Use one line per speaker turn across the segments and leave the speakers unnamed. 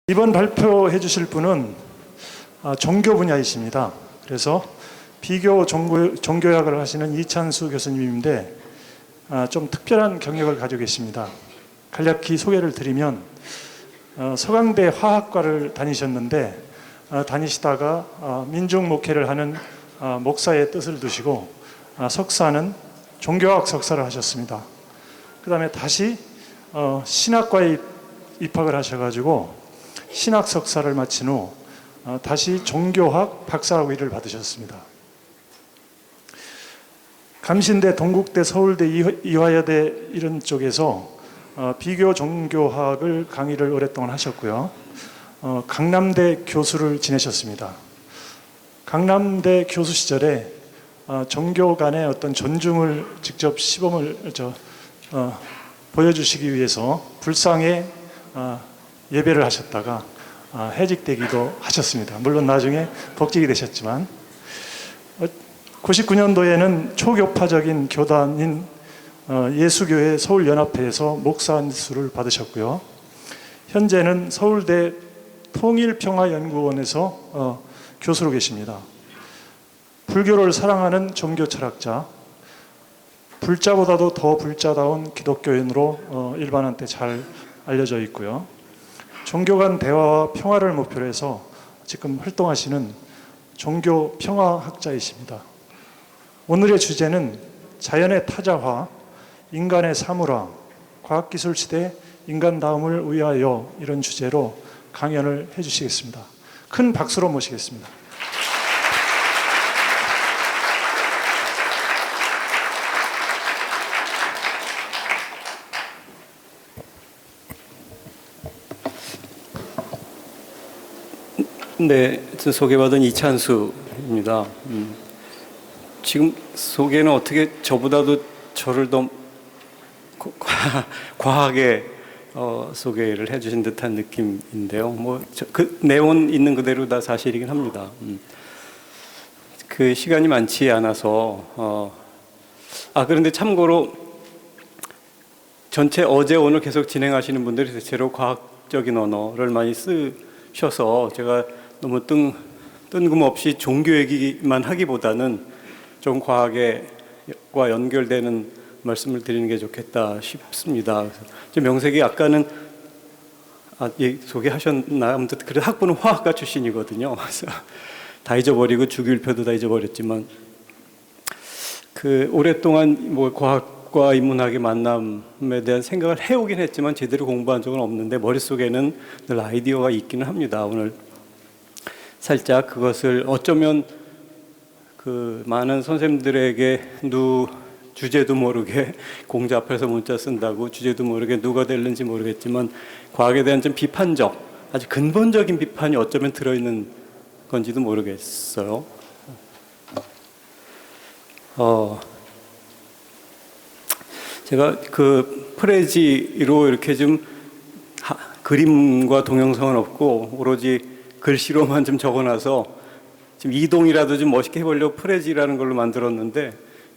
이번 발표해 주실 분은 종교 분야이십니다. 그래서 비교 종교학을 하시는 이찬수 교수님인데 좀 특별한 경력을 가지고 계십니다. 간략히 소개를 드리면 서강대 화학과를 다니셨는데 다니시다가 민중 목회를 하는 목사의 뜻을 두시고 석사는 종교학 석사를 하셨습니다. 그 다음에 다시 신학과에 입학을 하셔가지고 신학 석사를 마친 후 다시 종교학 박사학위를 받으셨습니다. 감신대, 동국대, 서울대, 이화여대 이런 쪽에서 비교 종교학을 강의를 오랫동안 하셨고요. 강남대 교수를 지내셨습니다. 강남대 교수 시절에 종교 간의 어떤 존중을 직접 시범을 보여주시기 위해서 불상에 예배를 하셨다가 해직되기도 하셨습니다. 물론 나중에 복직이 되셨지만 99년도에는 초교파적인 교단인 예수교회 서울연합회에서 목사안수를 받으셨고요. 현재는 서울대 통일평화연구원에서 교수로 계십니다. 불교를 사랑하는 종교 철학자, 불자보다도 더 불자다운 기독교인으로 일반한테 잘 알려져 있고요. 종교 간 대화와 평화를 목표로 해서 지금 활동하시는 종교 평화학자이십니다. 오늘의 주제는 자연의 타자화, 인간의 사물화, 과학기술 시대 인간다움을 위하여 이런 주제로 강연을 해주시겠습니다. 큰 박수로 모시겠습니다.
네, 소개받은 이찬수입니다. 지금 소개는 어떻게 저보다도 저를 더 과하게 소개를 해주신 듯한 느낌인데요. 그 내용 있는 그대로 다 사실이긴 합니다. 그 시간이 많지 않아서 그런데 참고로 전체 어제 오늘 계속 진행하시는 분들이 대체로 과학적인 언어를 많이 쓰셔서 제가 너무 뜬금없이 종교 얘기만 하기보다는 좀 과학과 연결되는 말씀을 드리는 게 좋겠다 싶습니다. 명색이 아까는 소개하셨나요? 아무튼 그래 학부는 화학과 출신이거든요. 그래서 다 잊어버리고 주기율표도 다 잊어버렸지만 그 오랫동안 과학과 인문학의 만남에 대한 생각을 해오긴 했지만 제대로 공부한 적은 없는데 머릿속에는 늘 아이디어가 있기는 합니다. 오늘 살짝 그것을 어쩌면 그 많은 선생님들에게 주제도 모르게 공자 앞에서 문자 쓴다고 주제도 모르게 누가 될는지 모르겠지만 과학에 대한 좀 비판적, 아주 근본적인 비판이 어쩌면 들어있는 건지도 모르겠어요. 제가 그 프레지로 이렇게 좀 그림과 동영상은 없고 오로지 글씨로만 좀 적어놔서 지금 이동이라도 좀 멋있게 해보려고 프레지라는 걸로 만들었는데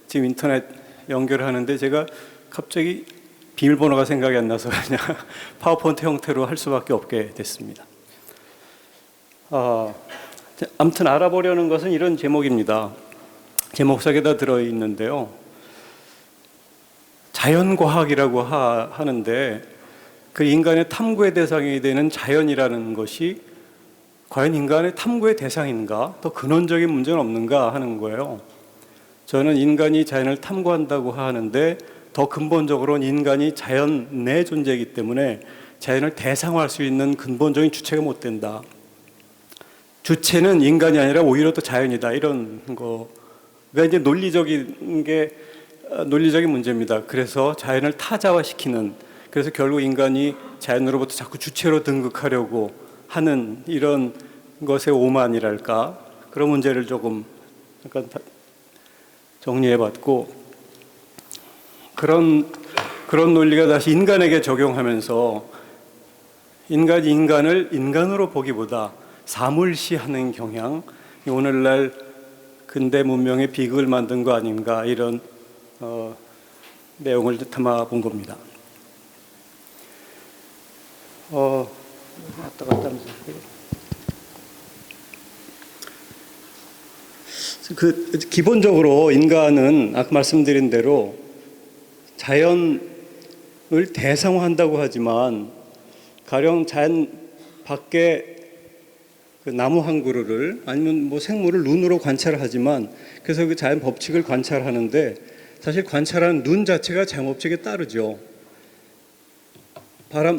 지금 인터넷 연결하는데 제가 갑자기 비밀번호가 생각이 안 나서 그냥 파워포인트 형태로 할 수밖에 없게 됐습니다. 아무튼 알아보려는 것은 이런 제목입니다. 제목 속에다 들어있는데요. 자연과학이라고 하는데 그 인간의 탐구의 대상이 되는 자연이라는 것이 과연 인간의 탐구의 대상인가? 더 근원적인 문제는 없는가 하는 거예요. 저는 인간이 자연을 탐구한다고 하는데 더 근본적으로는 인간이 자연 내 존재이기 때문에 자연을 대상화할 수 있는 근본적인 주체가 못 된다. 주체는 인간이 아니라 오히려 또 자연이다. 이런 거가 이제 논리적인 문제입니다. 그래서 자연을 타자화시키는, 그래서 결국 인간이 자연으로부터 자꾸 주체로 등극하려고 하는 이런 것의 오만이랄까, 그런 문제를 조금 약간 정리해봤고, 그런 논리가 다시 인간에게 적용하면서 인간이 인간을 인간으로 보기보다 사물시하는 경향, 오늘날 근대 문명의 비극을 만든 거 아닌가, 이런 내용을 담아본 겁니다. 왔다 갔다 하면서. 기본적으로 인간은 아까 말씀드린 대로 자연을 대상화한다고 하지만 가령 자연 밖에 그 나무 한 그루를 아니면 뭐 생물을 눈으로 관찰을 하지만 그래서 그 자연 법칙을 관찰하는데 사실 관찰하는 눈 자체가 자연 법칙에 따르죠.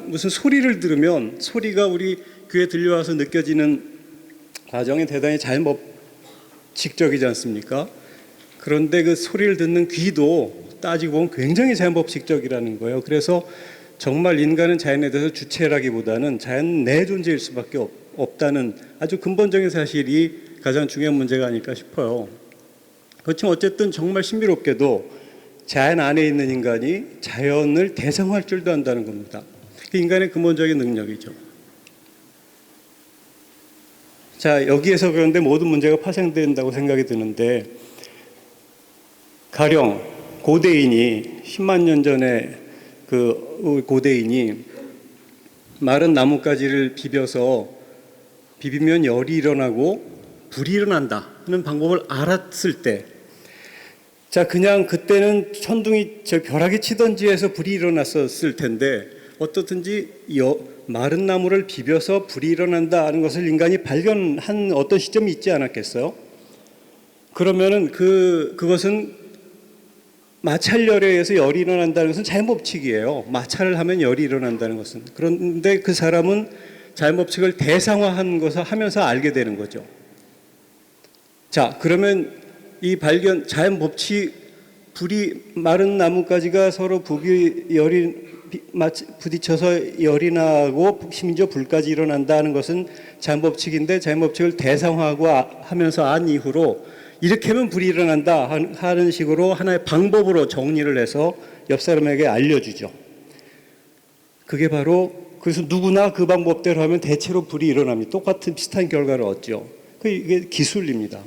무슨 소리를 들으면 소리가 우리 귀에 들려와서 느껴지는 과정이 대단히 자연 법칙적이지 않습니까? 그런데 그 소리를 듣는 귀도 따지고 보면 굉장히 자연 법칙적이라는 거예요. 그래서 정말 인간은 자연에 대해서 주체라기보다는 자연 내 존재일 수밖에 없다는 아주 근본적인 사실이 가장 중요한 문제가 아닐까 싶어요. 그렇지만 어쨌든 정말 신비롭게도 자연 안에 있는 인간이 자연을 대상화할 줄도 안다는 겁니다. 그 인간의 근본적인 능력이죠. 자, 여기에서 그런데 모든 문제가 파생된다고 생각이 드는데 가령 고대인이 10만 년 전에 그 고대인이 마른 나뭇가지를 비비면 열이 일어나고 불이 일어난다 하는 방법을 알았을 때, 자 그냥 그때는 천둥이 저 벼락이 치던지에서 불이 일어났었을 텐데 어떻든지 마른 나무를 비벼서 불이 일어난다 하는 것을 인간이 발견한 어떤 시점이 있지 않았겠어요? 그러면은 그것은 마찰열에 의해서 열이 일어난다는 것은 자연법칙이에요. 마찰을 하면 열이 일어난다는 것은. 그런데 그 사람은 자연법칙을 대상화한 것을 하면서 알게 되는 거죠. 자, 그러면 이 자연법칙, 마른 나뭇가지가 서로 부딪혀서 열이 나고 심지어 불까지 일어난다는 것은 자연법칙인데 자연법칙을 대상화하고 하면서 안 이후로 이렇게 하면 불이 일어난다 하는 식으로 하나의 방법으로 정리를 해서 옆 사람에게 알려주죠. 그게 바로 그래서 누구나 그 방법대로 하면 대체로 불이 일어납니다. 똑같은 비슷한 결과를 얻죠. 이게 기술입니다.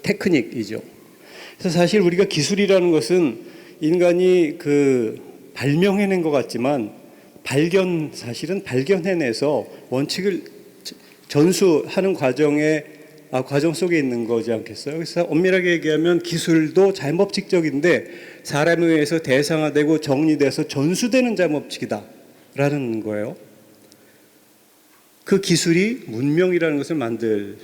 테크닉이죠. 그래서 사실 우리가 기술이라는 것은 인간이 발명해낸 것 같지만 사실은 발견해내서 원칙을 전수하는 과정 속에 있는 거지 않겠어요? 그래서 엄밀하게 얘기하면 기술도 자연법칙적인데 사람에 의해서 대상화되고 정리돼서 전수되는 자연법칙이다라는 거예요. 그 기술이 문명이라는 것을 만들었죠.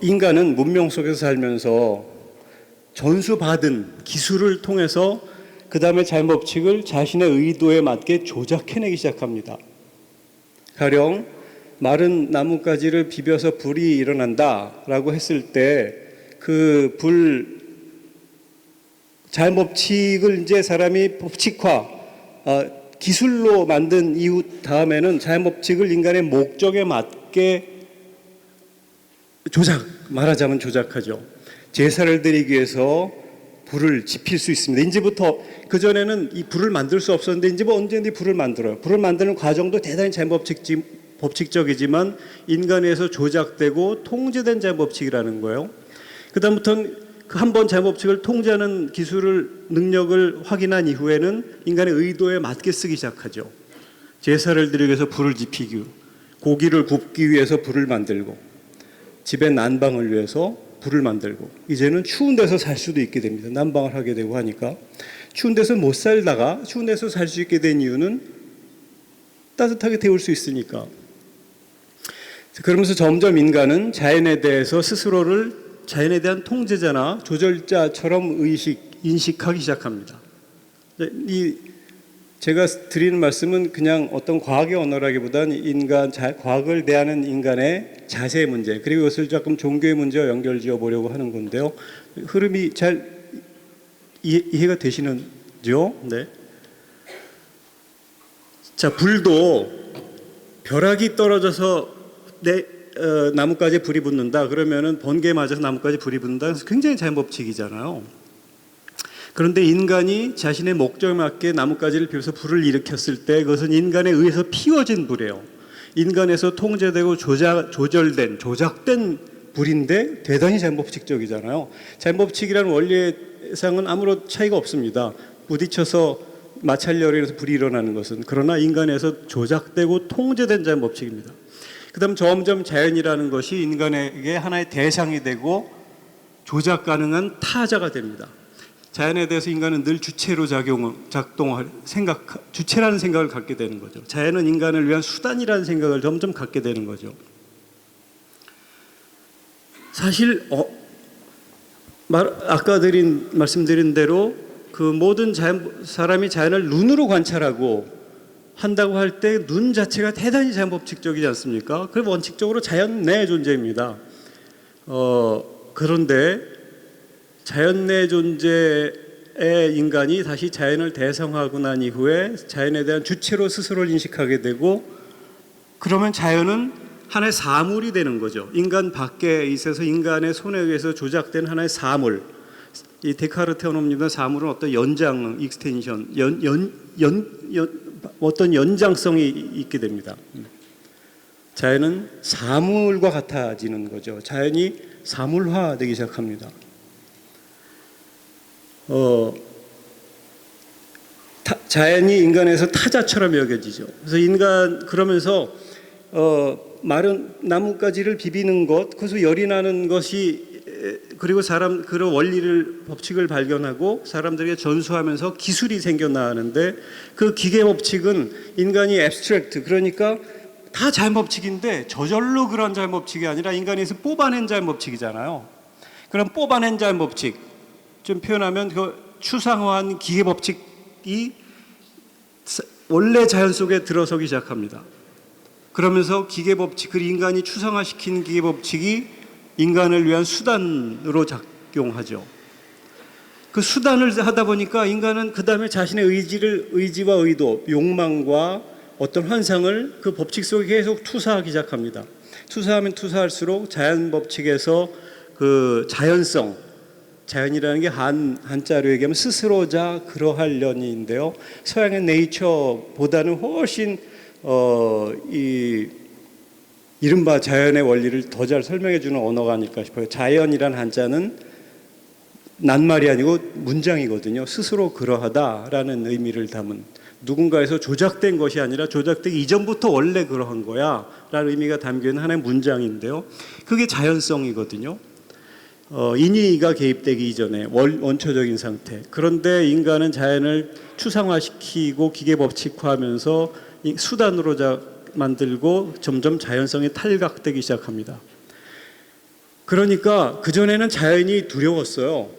인간은 문명 속에서 살면서 전수받은 기술을 통해서 그 다음에 자연법칙을 자신의 의도에 맞게 조작해내기 시작합니다. 가령 마른 나뭇가지를 비벼서 불이 일어난다라고 했을 때 자연법칙을 이제 사람이 법칙화, 기술로 만든 이후 다음에는 자연법칙을 인간의 목적에 맞게 말하자면 조작하죠. 제사를 드리기 위해서 불을 지필 수 있습니다. 이제부터 그전에는 이 불을 만들 수 없었는데 이제 언제든지 불을 만들어요. 불을 만드는 과정도 대단히 자연법칙적이지만 인간에 의해서 조작되고 통제된 자연법칙이라는 거예요. 그다음부터는 한 번 자연법칙을 통제하는 능력을 확인한 이후에는 인간의 의도에 맞게 쓰기 시작하죠. 제사를 드리기 위해서 불을 지피기, 고기를 굽기 위해서 불을 만들고, 집의 난방을 위해서 불을 만들고, 이제는 추운 데서 살 수도 있게 됩니다. 난방을 하게 되고 하니까. 추운 데서 못 살다가 추운 데서 살 수 있게 된 이유는 따뜻하게 데울 수 있으니까. 그러면서 점점 인간은 자연에 대해서 스스로를 자연에 대한 통제자나 조절자처럼 인식하기 시작합니다. 제가 드리는 말씀은 그냥 어떤 과학의 언어라기보다는 과학을 대하는 인간의 자세의 문제, 그리고 이것을 조금 종교의 문제와 연결지어 보려고 하는 건데요. 흐름이 잘 이해가 되시는지요? 네. 자, 불도 벼락이 떨어져서 나뭇가지에 불이 붙는다 그러면은 번개에 맞아서 나뭇가지에 불이 붙는다. 그래서 굉장히 자연법칙이잖아요. 그런데 인간이 자신의 목적에 맞게 나뭇가지를 비워서 불을 일으켰을 때 그것은 인간에 의해서 피워진 불이에요. 인간에서 통제되고 조작된 불인데 대단히 자연법칙적이잖아요. 자연법칙이라는 원리상은 아무런 차이가 없습니다. 부딪혀서 마찰열에 의해서 불이 일어나는 것은. 그러나 인간에서 조작되고 통제된 자연법칙입니다. 그 다음 점점 자연이라는 것이 인간에게 하나의 대상이 되고 조작 가능한 타자가 됩니다. 자연에 대해서 인간은 늘 주체로 작동할 주체라는 생각을 갖게 되는 거죠. 자연은 인간을 위한 수단이라는 생각을 점점 갖게 되는 거죠. 사실 아까 말씀드린 대로 그 모든 사람이 자연을 눈으로 관찰하고 한다고 할 때 눈 자체가 대단히 자연법칙적이지 않습니까? 그 원칙적으로 자연 내 존재입니다. 그런데 자연 내 존재의 인간이 다시 자연을 대성하고 난 이후에 자연에 대한 주체로 스스로를 인식하게 되고, 그러면 자연은 하나의 사물이 되는 거죠. 인간 밖에 있어서 인간의 손에 의해서 조작된 하나의 사물. 이 데카르트 원론입니다. 사물은 어떤 연장, 익스텐션, 어떤 연장성이 있게 됩니다. 자연은 사물과 같아지는 거죠. 자연이 사물화되기 시작합니다. 자연이 인간에서 타자처럼 여겨지죠. 그래서 그러면서 마른 나뭇가지를 비비는 것, 그래서 열이 나는 것이, 그리고 그런 법칙을 발견하고 사람들에게 전수하면서 기술이 생겨나는데, 그 기계 법칙은 인간이 앱스트랙트, 그러니까 다 자연 법칙인데 저절로 그런 자연 법칙이 아니라 인간에서 뽑아낸 자연 법칙이잖아요. 그럼 뽑아낸 자연 법칙, 좀 표현하면 그 추상화한 기계 법칙이 원래 자연 속에 들어서기 시작합니다. 그러면서 기계 법칙, 그 인간이 추상화시킨 기계 법칙이 인간을 위한 수단으로 작용하죠. 그 수단을 하다 보니까 인간은 그 다음에 자신의 의지와 의도, 욕망과 어떤 환상을 그 법칙 속에 계속 투사하기 시작합니다. 투사하면 투사할수록 자연 법칙에서 그 자연성, 자연이라는 게 한자로 얘기하면 스스로자 그러하려니인데요. 서양의 네이처보다는 훨씬 이른바 자연의 원리를 더 잘 설명해주는 언어가 아닐까 싶어요. 자연이란 한자는 낱말이 아니고 문장이거든요. 스스로 그러하다라는 의미를 담은, 누군가에서 조작된 것이 아니라 조작되기 이전부터 원래 그러한 거야 라는 의미가 담겨있는 하나의 문장인데요. 그게 자연성이거든요. 인위가 개입되기 이전에 원초적인 상태. 그런데 인간은 자연을 추상화시키고 기계법칙화하면서 수단으로 만들고 점점 자연성이 탈각되기 시작합니다. 그러니까 그전에는 자연이 두려웠어요.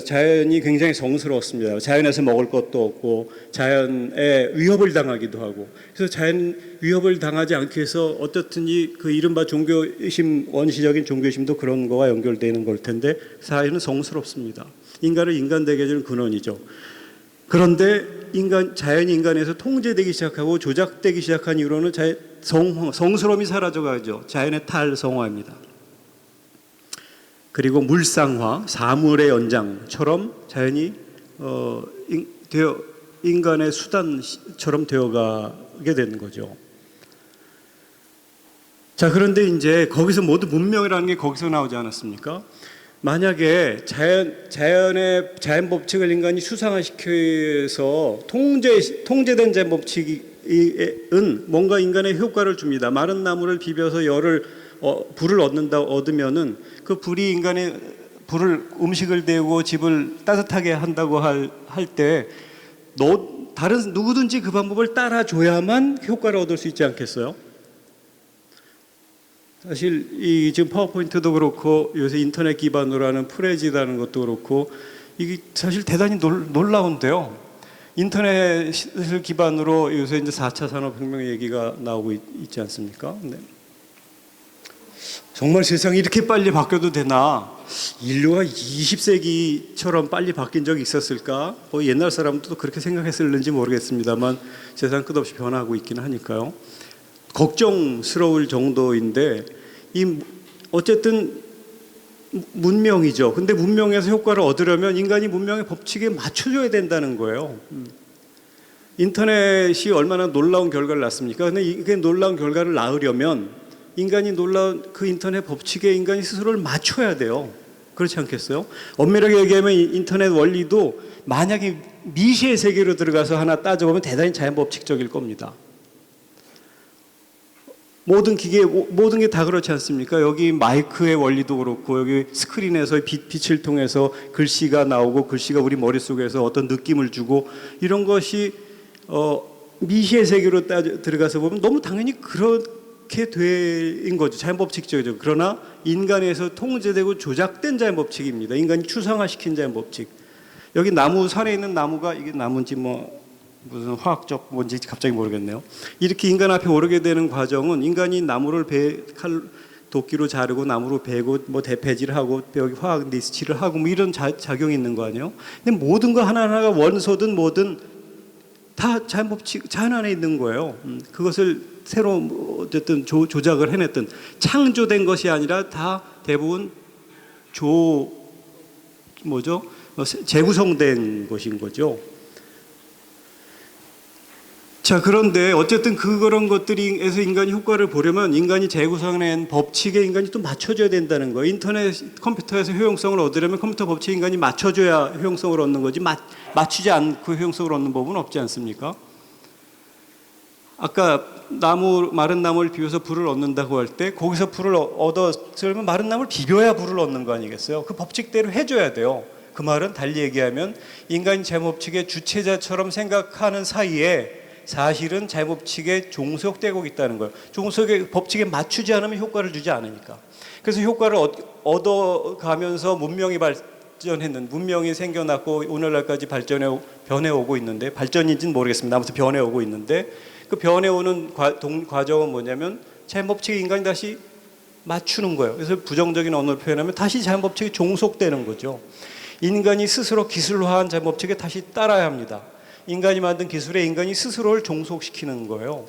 자연이 굉장히 성스러웠습니다. 자연에서 먹을 것도 없고 자연에 위협을 당하기도 하고, 그래서 자연 위협을 당하지 않기 위해서 어떻든지 그 이른바 종교심, 원시적인 종교심도 그런 거와 연결되는 걸 텐데, 자연은 성스럽습니다. 인간을 인간되게 해주는 근원이죠. 그런데 자연이 인간에서 통제되기 시작하고 조작되기 시작한 이후로는 성스러움이 사라져가죠. 자연의 탈성화입니다. 그리고 물상화, 사물의 연장처럼 자연이 인간의 수단처럼 되어가게 되는 거죠. 자, 그런데 이제 거기서 모두 문명이라는 게 거기서 나오지 않았습니까? 만약에 자연 법칙을 인간이 추상화시켜서 통제된 자연 법칙은 뭔가 인간의 효과를 줍니다. 마른 나무를 비벼서 불을 얻으면은 그 불이 인간의 음식을 데우고 집을 따뜻하게 한다고 할 때 다른 누구든지 그 방법을 따라줘야만 효과를 얻을 수 있지 않겠어요? 사실 지금 파워포인트도 그렇고 요새 인터넷 기반으로 하는 프레지라는 것도 그렇고, 이게 사실 대단히 놀라운데요. 인터넷을 기반으로 요새 이제 4차 산업혁명 얘기가 나오고 있지 않습니까? 네. 정말 세상이 이렇게 빨리 바뀌어도 되나? 인류가 20세기처럼 빨리 바뀐 적이 있었을까? 옛날 사람도 그렇게 생각했을는지 모르겠습니다만 세상 끝없이 변하고 있기는 하니까요. 걱정스러울 정도인데, 어쨌든 문명이죠. 근데 문명에서 효과를 얻으려면 인간이 문명의 법칙에 맞춰줘야 된다는 거예요. 인터넷이 얼마나 놀라운 결과를 낳습니까? 근데 이게 놀라운 결과를 낳으려면 인간이 놀라운 그 인터넷 법칙에 인간이 스스로를 맞춰야 돼요. 그렇지 않겠어요? 엄밀하게 얘기하면 인터넷 원리도 만약에 미시의 세계로 들어가서 하나 따져보면 대단히 자연법칙적일 겁니다. 모든 기계, 모든 게 다 그렇지 않습니까? 여기 마이크의 원리도 그렇고, 여기 스크린에서 빛을 통해서 글씨가 나오고, 글씨가 우리 머릿속에서 어떤 느낌을 주고, 이런 것이 미시의 세계로 들어가서 보면 너무 당연히 그렇게 된 거죠. 자연법칙적이죠. 그러나 인간에 의해서 통제되고 조작된 자연법칙입니다. 인간이 추상화시킨 자연법칙. 여기 나무, 산에 있는 나무가 이게 나무인지 무슨 화학적 뭔지 갑자기 모르겠네요. 이렇게 인간 앞에 오르게 되는 과정은 인간이 나무를 도끼로 자르고 나무로 베고 대패질하고 여기 화학 리스치를 하고 이런 작용이 있는 거 아니에요? 근데 모든 거 하나하나가 원소든 뭐든 다 자연법칙, 자연 안에 있는 거예요. 그것을 새로 어쨌든 조작을 해냈든 창조된 것이 아니라 다 대부분 재구성된 것인 거죠. 자, 그런데 어쨌든 그런 것들에서 인간이 효과를 보려면 인간이 재구성해낸 법칙에 인간이 또 맞춰줘야 된다는 거예요. 인터넷 컴퓨터에서 효용성을 얻으려면 컴퓨터 법칙에 인간이 맞춰줘야 효용성을 얻는 거지 맞추지 않고 효용성을 얻는 법은 없지 않습니까? 아까 마른 나무를 비벼서 불을 얻는다고 할 때 거기서 불을 얻었으면 마른 나무를 비벼야 불을 얻는 거 아니겠어요? 그 법칙대로 해줘야 돼요. 그 말은 달리 얘기하면 인간이 자연법칙의 주체자처럼 생각하는 사이에 사실은 자연법칙에 종속되고 있다는 거예요. 종속의 법칙에 맞추지 않으면 효과를 주지 않으니까. 그래서 효과를 얻어가면서 문명이 문명이 생겨났고 오늘날까지 변해오고 있는데, 발전인지는 모르겠습니다. 아무튼 변해오고 있는데, 그 변해오는 과정은 뭐냐면 자연법칙에 인간이 다시 맞추는 거예요. 그래서 부정적인 언어를 표현하면 다시 자연법칙에 종속되는 거죠. 인간이 스스로 기술화한 자연법칙에 다시 따라야 합니다. 인간이 만든 기술에 인간이 스스로를 종속시키는 거예요.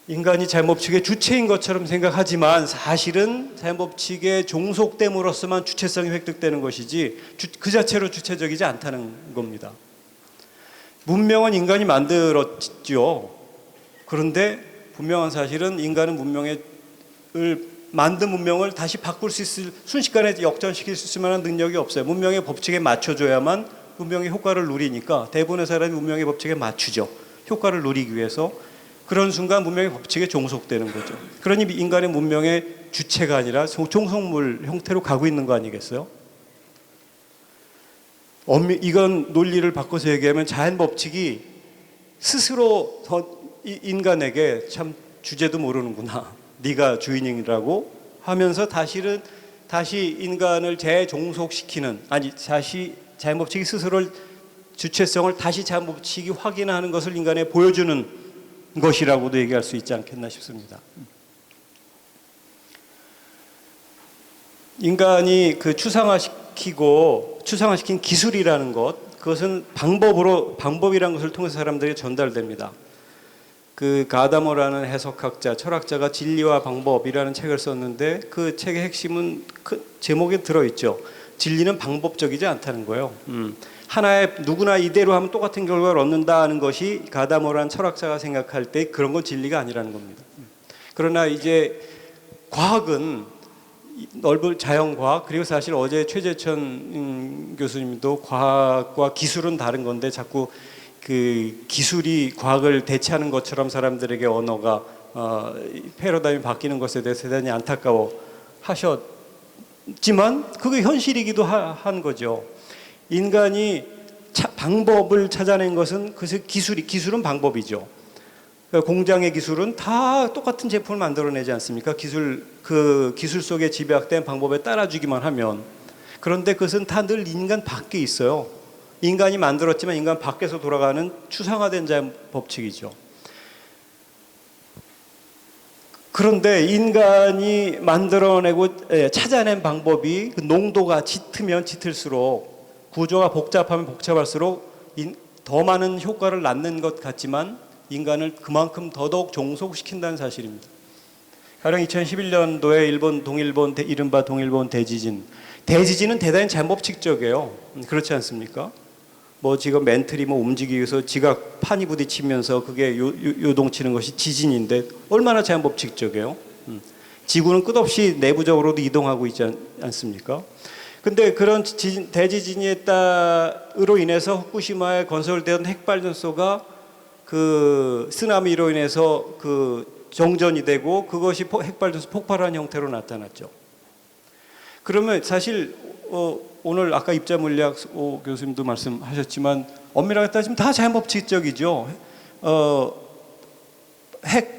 인간이 자연법칙의 주체인 것처럼 생각하지만 사실은 자연법칙에 종속됨으로써만 주체성이 획득되는 것이지 그 자체로 주체적이지 않다는 겁니다. 문명은 인간이 만들었죠. 그런데 분명한 사실은 인간은 만든 문명을 다시 바꿀 수 있을, 순식간에 역전시킬 수 있을 만한 능력이 없어요. 문명의 법칙에 맞춰줘야만 문명의 효과를 누리니까 대부분의 사람이 문명의 법칙에 맞추죠. 효과를 누리기 위해서. 그런 순간 문명의 법칙에 종속되는 거죠. 그러니 인간의 문명의 주체가 아니라 종속물 형태로 가고 있는 거 아니겠어요? 이건 논리를 바꿔서 얘기하면 자연법칙이 스스로 인간에게 참 주제도 모르는구나, 네가 주인이라고 하면서 다시 인간을 재종속시키는, 다시 자연법칙이 스스로를, 주체성을 다시 자연법칙이 확인하는 것을 인간에 보여주는 것이라고도 얘기할 수 있지 않겠나 싶습니다. 인간이 그 추상화시킨 기술이라는 것, 그것은 방법이라는 것을 통해서 사람들에게 전달됩니다. 그 가다모라는 해석학자, 철학자가 진리와 방법이라는 책을 썼는데 그 책의 핵심은 그 제목에 들어있죠. 진리는 방법적이지 않다는 거예요. 하나의 누구나 이대로 하면 똑같은 결과를 얻는다는 것이 가다모라는 철학자가 생각할 때 그런 건 진리가 아니라는 겁니다. 그러나 이제 과학은 넓은 자연과학, 그리고 사실 어제 최재천 교수님도 과학과 기술은 다른 건데 자꾸 그 기술이 과학을 대체하는 것처럼 사람들에게 언어가 패러다임이 바뀌는 것에 대해서 대단히 안타까워 하셨지만 그게 현실이기도 한 거죠. 인간이 방법을 찾아낸 것은 그래서 기술은 방법이죠. 그러니까 공장의 기술은 다 똑같은 제품을 만들어내지 않습니까? 그 기술 속에 집약된 방법에 따라주기만 하면. 그런데 그것은 다 늘 인간 밖에 있어요. 인간이 만들었지만 인간 밖에서 돌아가는 추상화된 법칙이죠. 그런데 인간이 만들어내고 찾아낸 방법이 그 농도가 짙으면 짙을수록, 구조가 복잡하면 복잡할수록 더 많은 효과를 낳는 것 같지만 인간을 그만큼 더더욱 종속시킨다는 사실입니다. 가령 2011년도에 이른바 동일본 대지진은 대단히 자연법칙적이에요. 그렇지 않습니까? 뭐 지금 멘틀이 뭐 움직이기 위해서 지가 판이 부딪히면서 그게 요동치는 것이 지진인데 얼마나 자연법칙적이에요. 지구는 끝없이 내부적으로도 이동하고 있지 않습니까? 근데 그런 대지진으로 인해서 후쿠시마에 건설된 핵발전소가 그 쓰나미로 인해서 그 정전이 되고 그것이 핵발전소 폭발한 형태로 나타났죠. 그러면 사실 오늘 아까 입자물리학 오 교수님도 말씀하셨지만 엄밀하게 따지면 다 자연법칙적이죠. 핵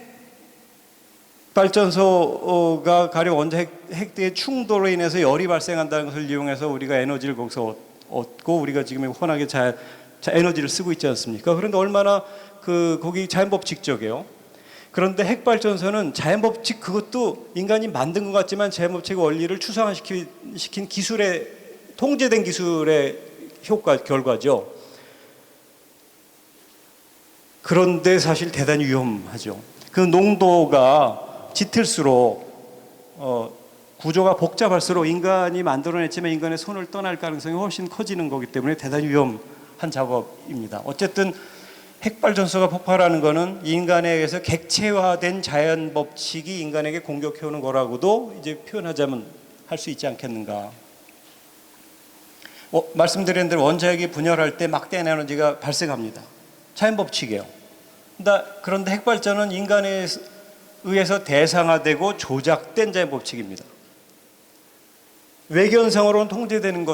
발전소가 가령 원자 핵대의 충돌로 인해서 열이 발생한다는 것을 이용해서 우리가 에너지를 거기서 얻고 우리가 지금 환하게 에너지를 쓰고 있지 않습니까? 그런데 얼마나 거기 자연법칙적이에요. 그런데 핵발전소는 자연법칙 그것도 인간이 만든 것 같지만 자연법칙의 원리를 추상화시킨 기술의 통제된 기술의 결과죠. 그런데 사실 대단히 위험하죠. 그 농도가 짙을수록 구조가 복잡할수록 인간이 만들어냈지만 인간의 손을 떠날 가능성이 훨씬 커지는 거기 때문에 대단히 위험한 작업입니다. 어쨌든 핵발전소가 폭발하는 것은 인간에 의해서 객체화된 자연 법칙이 인간에게 공격해오는 거라고도 이제 표현하자면 할 수 있지 않겠는가. 말씀드린 대로 원자핵이 분열할 때 막대한 에너지가 발생합니다. 자연 법칙이에요. 그런데 핵발전은 인간에 의해서 대상화되고 조작된 자연 법칙입니다. 외견상으로는 통제되는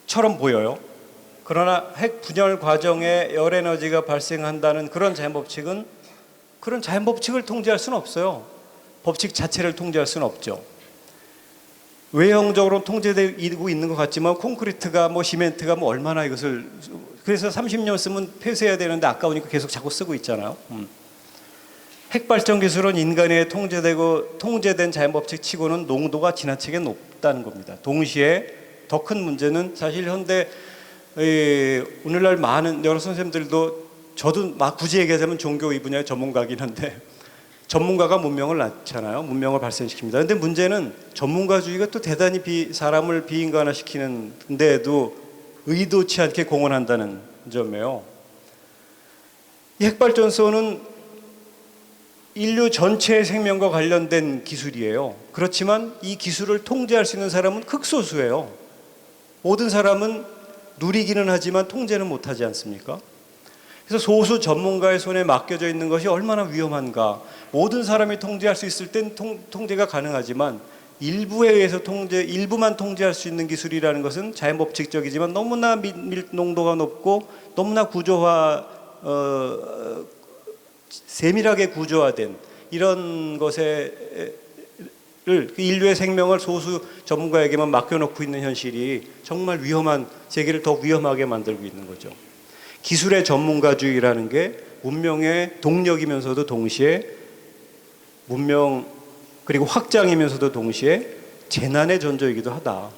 것처럼 보여요. 그러나 핵 분열 과정에 열 에너지가 발생한다는 그런 자연 법칙은 그런 자연 법칙을 통제할 수는 없어요. 법칙 자체를 통제할 수는 없죠. 외형적으로 통제되고 있는 것 같지만 콘크리트가 뭐 시멘트가 뭐 얼마나 이것을 그래서 30년 쓰면 폐쇄해야 되는데 아까우니까 계속 자꾸 쓰고 있잖아요. 핵발전 기술은 인간에 통제된 자연 법칙 치고는 농도가 지나치게 높다는 겁니다. 동시에 더 큰 문제는 사실 현대 오늘날 많은 여러 선생님들도 저도 막 굳이 얘기하자면 종교 이 분야의 전문가긴 한데 전문가가 문명을 낳잖아요. 문명을 발생시킵니다. 그런데 문제는 전문가주의가 또 대단히 사람을 비인간화시키는 데에도 의도치 않게 공헌한다는 점이에요. 이 핵발전소는 인류 전체의 생명과 관련된 기술이에요. 그렇지만 이 기술을 통제할 수 있는 사람은 극소수예요. 모든 사람은 누리기는 하지만 통제는 못하지 않습니까? 그래서 소수 전문가의 손에 맡겨져 있는 것이 얼마나 위험한가. 모든 사람이 통제할 수 있을 땐 통제가 가능하지만 일부에 의해서 일부만 통제할 수 있는 기술이라는 것은 자연법칙적이지만 너무나 농도가 높고 너무나 세밀하게 구조화된 이런 것을 인류의 생명을 소수 전문가에게만 맡겨놓고 있는 현실이 정말 세계를 더 위험하게 만들고 있는 거죠. 기술의 전문가주의라는 게 문명의 동력이면서도 동시에 문명 그리고 확장이면서도 동시에 재난의 전조이기도 하다.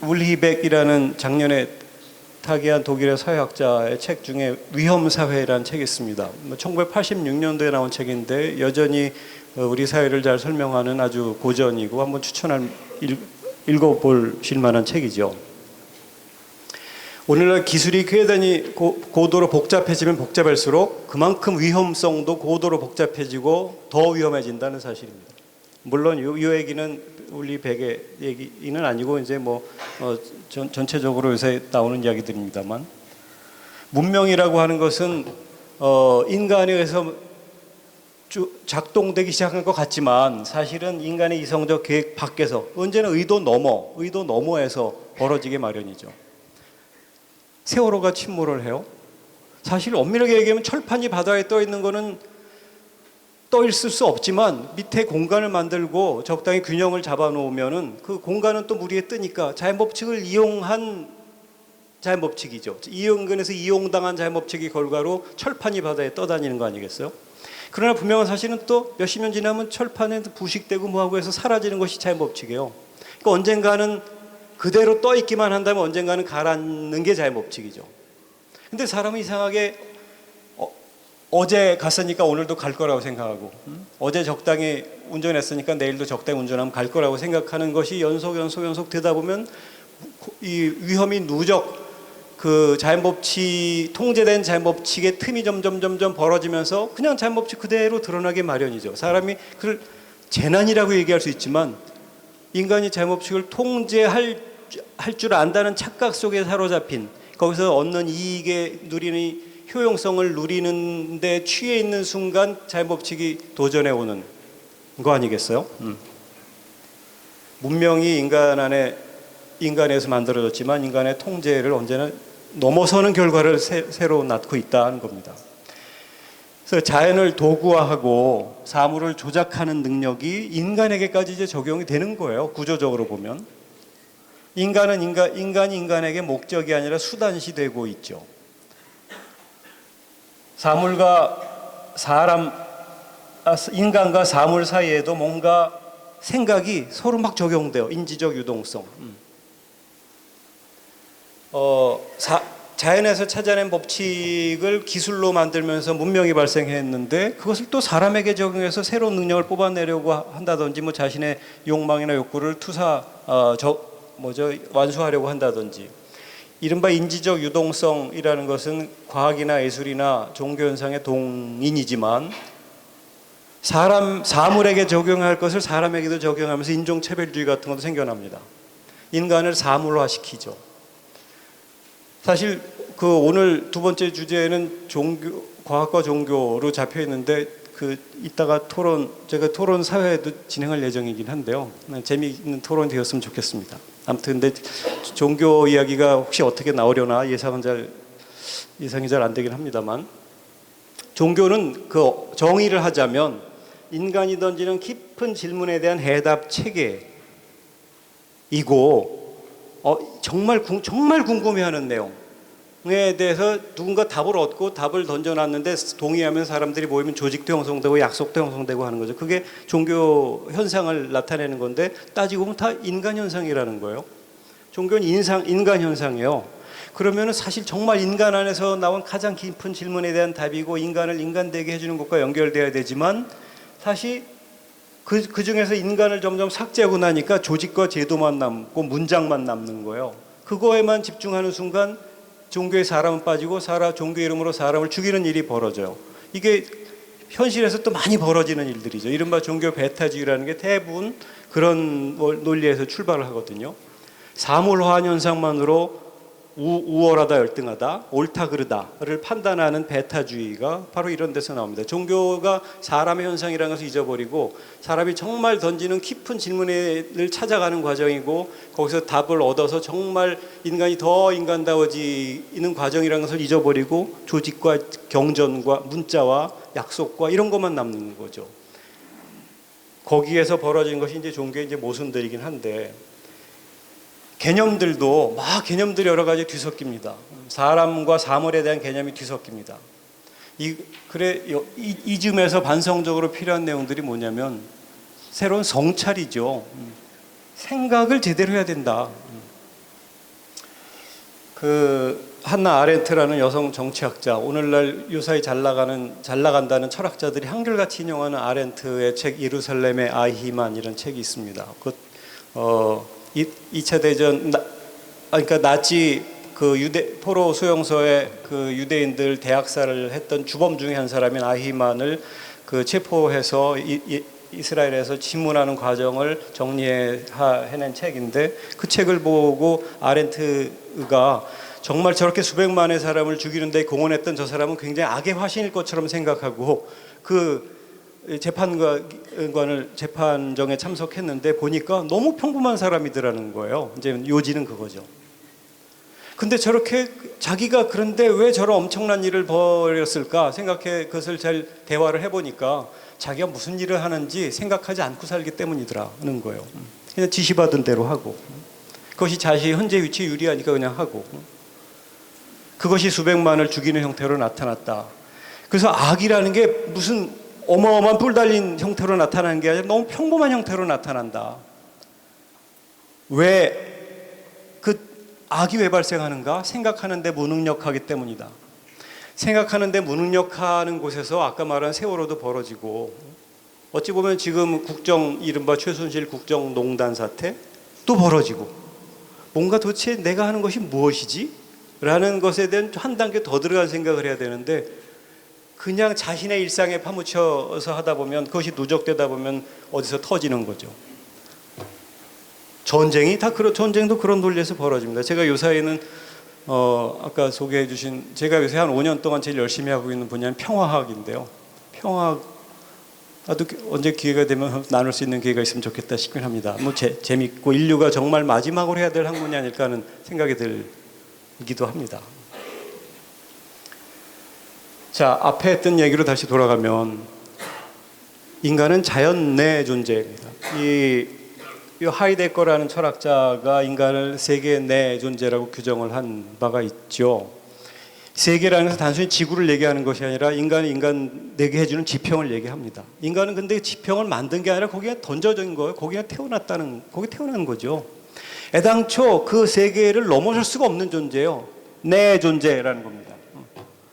울리백이라는 작년에 타계한 독일의 사회학자의 책 중에 위험사회라는 책이 있습니다. 1986년도에 나온 책인데 여전히 우리 사회를 잘 설명하는 아주 고전이고 한번 읽어보실 만한 책이죠. 오늘날 기술이 대단히 고도로 복잡해지면 복잡할수록 그만큼 위험성도 고도로 복잡해지고 더 위험해진다는 사실입니다. 물론 이 얘기는 우리 백의 얘기는 아니고 이제 전체적으로 요새 나오는 이야기들입니다만 문명이라고 하는 것은 인간에 의해서 작동되기 시작한 것 같지만 사실은 인간의 이성적 계획 밖에서 언제나 의도 너머에서 벌어지게 마련이죠. 세월호가 침몰을 해요. 사실 엄밀하게 얘기하면 철판이 바다에 떠 있는 거는 떠 있을 수 없지만 밑에 공간을 만들고 적당히 균형을 잡아 놓으면은 그 공간은 또 물 위에 뜨니까 자연법칙을 이용한 자연법칙이죠. 이용근에서 이용당한 자연법칙의 결과로 철판이 바다에 떠다니는 거 아니겠어요? 그러나 분명한 사실은 또 몇십 년 지나면 철판에 부식되고 뭐하고 해서 사라지는 것이 자연법칙이에요. 그러니까 언젠가는 그대로 떠 있기만 한다면 언젠가는 가라앉는 게 자연법칙이죠. 근데 사람은 이상하게 어제 갔으니까 오늘도 갈 거라고 생각하고, 어제 적당히 운전했으니까 내일도 적당히 운전하면 갈 거라고 생각하는 것이 연속 되다 보면 이 위험이 누적 그 자연법칙, 통제된 자연법칙의 틈이 점점 벌어지면서 그냥 자연법칙 그대로 드러나게 마련이죠. 사람이 그걸 재난이라고 얘기할 수 있지만 인간이 자연법칙을 통제할 줄 안다는 착각 속에 사로잡힌, 거기서 얻는 이익에 누리는 효용성을 누리는 데 취해 있는 순간 자연법칙이 도전해 오는 거 아니겠어요? 문명이 인간에서 만들어졌지만 인간의 통제를 언제나 넘어서는 결과를 새로 낳고 있다는 겁니다. 그래서 자연을 도구화하고 사물을 조작하는 능력이 인간에게까지 이제 적용이 되는 거예요. 구조적으로 보면 인간이 인간에게 목적이 아니라 수단시 되고 있죠. 인간과 사물 사이에도 뭔가 생각이 서로 막 적용돼요. 인지적 유동성. 자연에서 찾아낸 법칙을 기술로 만들면서 문명이 발생했는데 그것을 또 사람에게 적용해서 새로운 능력을 뽑아내려고 한다든지 뭐 자신의 욕망이나 욕구를 완수하려고 한다든지, 이른바 인지적 유동성이라는 것은 과학이나 예술이나 종교 현상의 동인이지만 사물에게 적용할 것을 사람에게도 적용하면서 인종차별주의 같은 것도 생겨납니다. 인간을 사물화시키죠. 사실 그 오늘 두 번째 주제는 과학과 종교로 잡혀 있는데 이따가 제가 토론 사회도 진행할 예정이긴 한데요. 재미있는 토론이 되었으면 좋겠습니다. 아무튼 근데 종교 이야기가 혹시 어떻게 나오려나 예상이 잘 안 되긴 합니다만, 종교는 그 정의를 하자면 인간이 던지는 깊은 질문에 대한 해답 체계이고, 정말 궁금해하는 내용에 대해서 누군가 답을 얻고 답을 던져놨는데 동의하면 사람들이 모이면 조직도 형성되고 약속도 형성되고 하는 거죠. 그게 종교 현상을 나타내는 건데 따지고 보면 다 인간 현상이라는 거예요. 종교는 인간 현상이에요. 그러면 사실 정말 인간 안에서 나온 가장 깊은 질문에 대한 답이고 인간을 인간되게 해주는 것과 연결돼야 되지만, 사실 그 중에서 인간을 점점 삭제하고 나니까 조직과 제도만 남고 문장만 남는 거예요. 그거에만 집중하는 순간 종교에 사람은 빠지고 종교 이름으로 사람을 죽이는 일이 벌어져요. 이게 현실에서 또 많이 벌어지는 일들이죠. 이른바 종교 배타주의라는 게 대부분 그런 논리에서 출발을 하거든요. 사물화한 현상만으로 우월하다 열등하다 옳다 그르다를 판단하는 배타주의가 바로 이런 데서 나옵니다. 종교가 사람의 현상이라는 것을 잊어버리고 사람이 정말 던지는 깊은 질문을 찾아가는 과정이고, 거기서 답을 얻어서 정말 인간이 더 인간다워지는 과정이라는 것을 잊어버리고 조직과 경전과 문자와 약속과 이런 것만 남는 거죠. 거기에서 벌어진 것이 이제 종교의 모순들이긴 한데, 개념들이 여러 가지 뒤섞입니다. 사람과 사물에 대한 개념이 뒤섞입니다. 이쯤에서 반성적으로 필요한 내용들이 뭐냐면 새로운 성찰이죠. 생각을 제대로 해야 된다. 한나 아렌트라는 여성 정치학자, 오늘날 유사히 잘 나간다는 철학자들이 한결같이 인용하는 아렌트의 책 예루살렘의 아히만 이런 책이 있습니다. 2차 대전, 그러니까 나치 포로 수용소에 유대인들 대학살을 했던 주범 중에 한 사람인 아히만을 체포해서 이스라엘에서 신문하는 과정을 정리해낸 책인데, 그 책을 보고 아렌트가 정말 저렇게 수백만의 사람을 죽이는데 공헌했던 저 사람은 굉장히 악의 화신일 것처럼 생각하고 재판정에 참석했는데 보니까 너무 평범한 사람이더라는 거예요. 이제 요지는 그거죠. 근데 저렇게 자기가 그런데 왜 저런 엄청난 일을 벌였을까 그것을 잘 대화를 해보니까 자기가 무슨 일을 하는지 생각하지 않고 살기 때문이더라는 거예요. 그냥 지시받은 대로 하고, 그것이 자신의 현재 위치에 유리하니까 그냥 하고, 그것이 수백만을 죽이는 형태로 나타났다. 그래서 악이라는 게 무슨 어마어마한 뿔 달린 형태로 나타나는 게 아니라 너무 평범한 형태로 나타난다. 악이 왜 발생하는가 생각하는데 무능력하기 때문이다. 생각하는데 무능력하는 곳에서 아까 말한 세월호도 벌어지고, 어찌 보면 지금 이른바 최순실 국정농단 사태 또 벌어지고, 뭔가 도대체 내가 하는 것이 무엇이지? 라는 것에 대한 한 단계 더 들어간 생각을 해야 되는데, 그냥 자신의 일상에 파묻혀서 하다 보면, 그것이 누적되다 보면 어디서 터지는 거죠. 전쟁도 그런 논리에서 벌어집니다. 제가 요사이는 아까 소개해 주신, 제가 요새 한 5년 동안 제일 열심히 하고 있는 분야는 평화학인데요. 평화학, 나도 언제 기회가 되면 나눌 수 있는 기회가 있으면 좋겠다 싶긴 합니다. 뭐 재밌고 인류가 정말 마지막으로 해야 될 학문이 아닐까 하는 생각이 들기도 합니다. 자, 앞에 했던 얘기로 다시 돌아가면, 인간은 자연 내 존재입니다. 이 하이데거라는 철학자가 인간을 세계 내 존재라고 규정을 한 바가 있죠. 세계라는 것은 단순히 지구를 얘기하는 것이 아니라 인간 내게 해주는 지평을 얘기합니다. 인간은 근데 지평을 만든 게 아니라 거기에 던져진 거예요. 거기 태어난 거죠. 애당초 그 세계를 넘어설 수가 없는 존재예요. 내 존재라는 겁니다.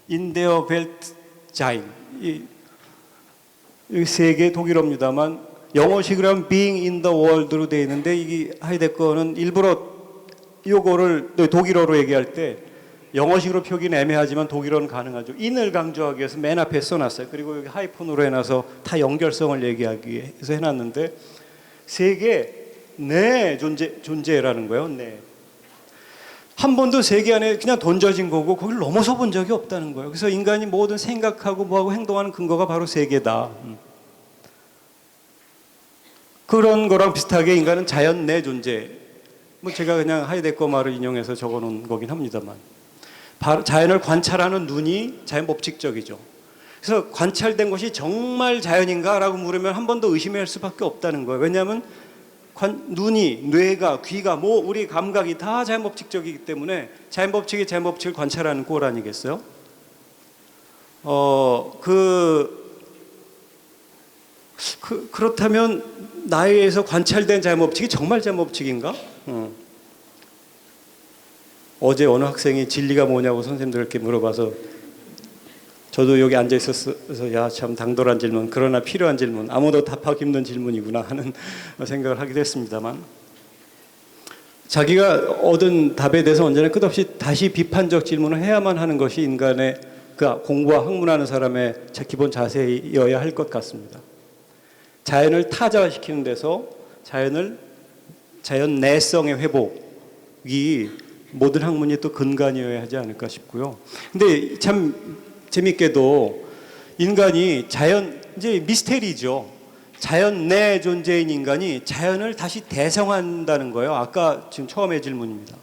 인데어 벨트 자인, 이 세계 독일어입니다만 영어식으로 하면 being in the world로 되어 있는데, 이 하이데거는 일부러 요거를 독일어로 얘기할 때 영어식으로 표기는 애매하지만 독일어는 가능하죠. in을 강조하기 위해서 맨 앞에 써놨어요. 그리고 여기 하이폰으로 해놔서 다 연결성을 얘기하기 위해서 해놨는데, 세계 내 존재라는 거예요. 네. 한 번도 세계 안에 그냥 던져진 거고 거기를 넘어서 본 적이 없다는 거예요. 그래서 인간이 모든 생각하고 뭐하고 행동하는 근거가 바로 세계다. 그런 거랑 비슷하게 인간은 자연 내 존재. 뭐 제가 그냥 하이데거 말을 인용해서 적어놓은 거긴 합니다만, 자연을 관찰하는 눈이 자연 법칙적이죠. 그래서 관찰된 것이 정말 자연인가라고 물으면 한 번 더 의심할 수밖에 없다는 거예요. 왜냐하면 눈이, 뇌가, 귀가, 우리 감각이 다 자연 법칙적이기 때문에 자연 법칙이 자연 법칙을 관찰하는 꼴 아니겠어요? 그렇다면 나에 의해서 관찰된 자연 법칙이 정말 자연 법칙인가? 어제 어느 학생이 진리가 뭐냐고 선생님들께 물어봐서, 저도 여기 앉아 있었어서 야, 참 당돌한 질문, 그러나 필요한 질문, 아무도 답하기 힘든 질문이구나 하는 생각을 하기도 했습니다만, 자기가 얻은 답에 대해서 언제나 끝없이 다시 비판적 질문을 해야만 하는 것이 인간의 공부와 학문하는 사람의 기본 자세여야 할 것 같습니다. 자연을 타자화시키는 데서 자연 내성의 회복이 모든 학문이 또 근간이어야 하지 않을까 싶고요. 근데 참 재밌게도 인간이 이제 미스테리죠. 자연 내 존재인 인간이 자연을 다시 대성한다는 거예요. 아까 지금 처음의 질문입니다.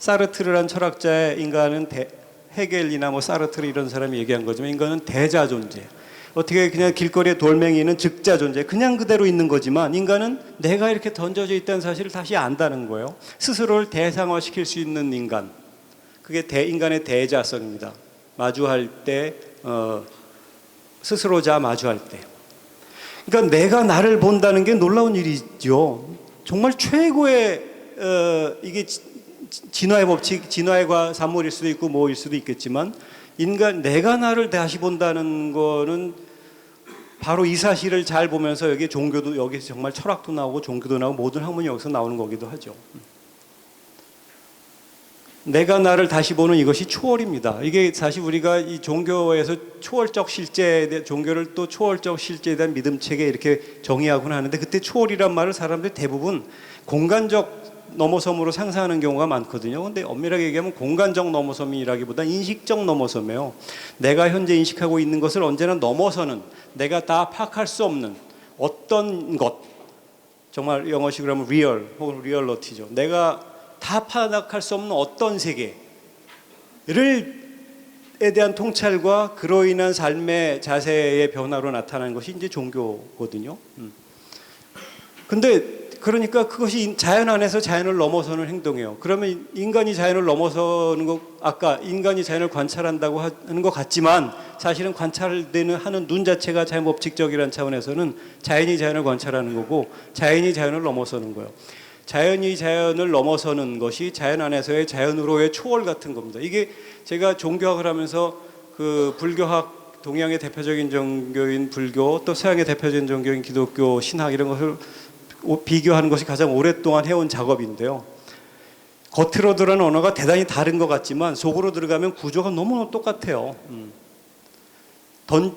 사르트르란 철학자의 인간은 헤겔이나 사르트르 이런 사람이 얘기한 거지만, 인간은 대자 존재. 어떻게 그냥 길거리에 돌멩이는 즉자 존재, 그냥 그대로 있는 거지만, 인간은 내가 이렇게 던져져 있다는 사실을 다시 안다는 거예요. 스스로를 대상화시킬 수 있는 인간, 그게 인간의 대자성입니다. 마주할 때, 스스로자 마주할 때. 그러니까 내가 나를 본다는 게 놀라운 일이죠. 정말 최고의 이게 진화의 법칙, 진화의 산물일 수도 있고 뭐일 수도 있겠지만, 내가 나를 다시 본다는 거는 바로 이 사실을 잘 보면서 여기서 정말 철학도 나오고 종교도 나오고 모든 학문이 여기서 나오는 거기도 하죠. 내가 나를 다시 보는 이것이 초월입니다. 이게 사실 우리가 이 종교에서 종교를 또 초월적 실제에 대한 믿음체계 이렇게 정의하곤 하는데, 그때 초월이란 말을 사람들이 대부분 공간적 넘어섬으로 상상하는 경우가 많거든요. 근데 엄밀하게 얘기하면 공간적 넘어섬이라기보다 인식적 넘어섬이에요. 내가 현재 인식하고 있는 것을 언제나 넘어서는, 내가 다 파악할 수 없는 어떤 것, 정말 영어식으로 하면 리얼 혹은 리얼러티죠. 내가 다 파악할 수 없는 어떤 세계에 대한 통찰과 그로 인한 삶의 자세의 변화로 나타나는 것이 이제 종교거든요. 근데 그러니까 그것이 자연 안에서 자연을 넘어서는 행동이에요. 그러면 인간이 자연을 넘어서는 거, 아까 인간이 자연을 관찰한다고 하는 것 같지만, 사실은 하는 눈 자체가 자연 법칙적이라는 차원에서는 자연이 자연을 관찰하는 거고, 자연이 자연을 넘어서는 거예요. 자연이 자연을 넘어서는 것이 자연 안에서의 자연으로의 초월 같은 겁니다. 이게 제가 종교학을 하면서 그 불교학 동양의 대표적인 종교인 불교 또 서양의 대표적인 종교인 기독교 신학 이런 것을 비교하는 것이 가장 오랫동안 해온 작업인데요. 겉으로 들어가는 언어가 대단히 다른 것 같지만 속으로 들어가면 구조가 너무 똑같아요.